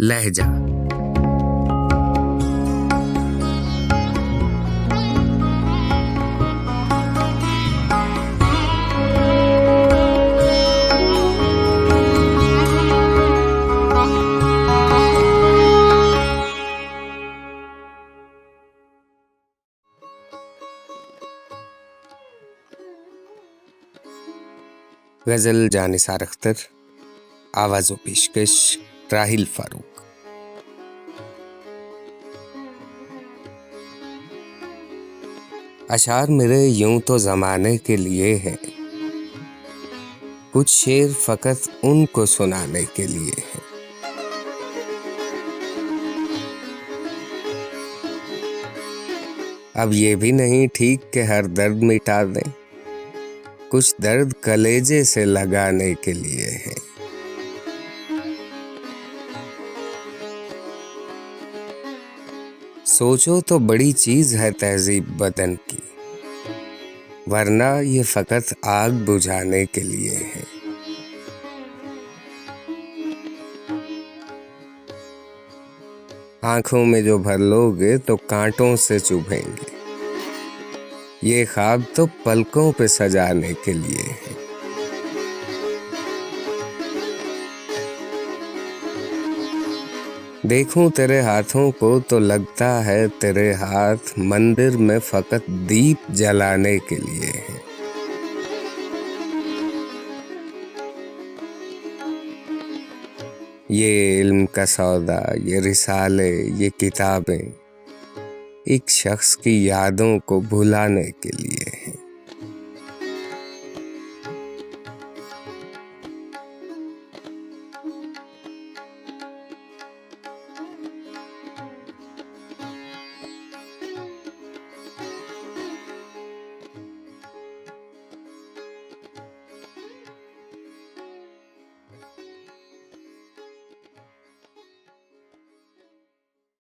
लहजा। गजल जानिसार अख्तर, आवाज़ व पेशकश राहिल फारूक। अशार मेरे यूं तो ज़माने के लिए हैं, कुछ शेर फ़कत उनको सुनाने के लिए हैं। अब ये भी नहीं ठीक कि हर दर्द मिटा दें, कुछ दर्द कलेजे से लगाने के लिए है। सोचो तो बड़ी चीज है तहजीब बदन की, वरना ये फकत आग बुझाने के लिए है। आंखों में जो भर लोगे तो कांटों से चुभेंगे, ये ख्वाब तो पलकों पे सजाने के लिए है। देखूं तेरे हाथों को तो लगता है तेरे हाथ मंदिर में फकत दीप जलाने के लिए है। ये इल्म का सौदा, ये रिसाले, ये किताबें एक शख्स की यादों को भुलाने के लिए है।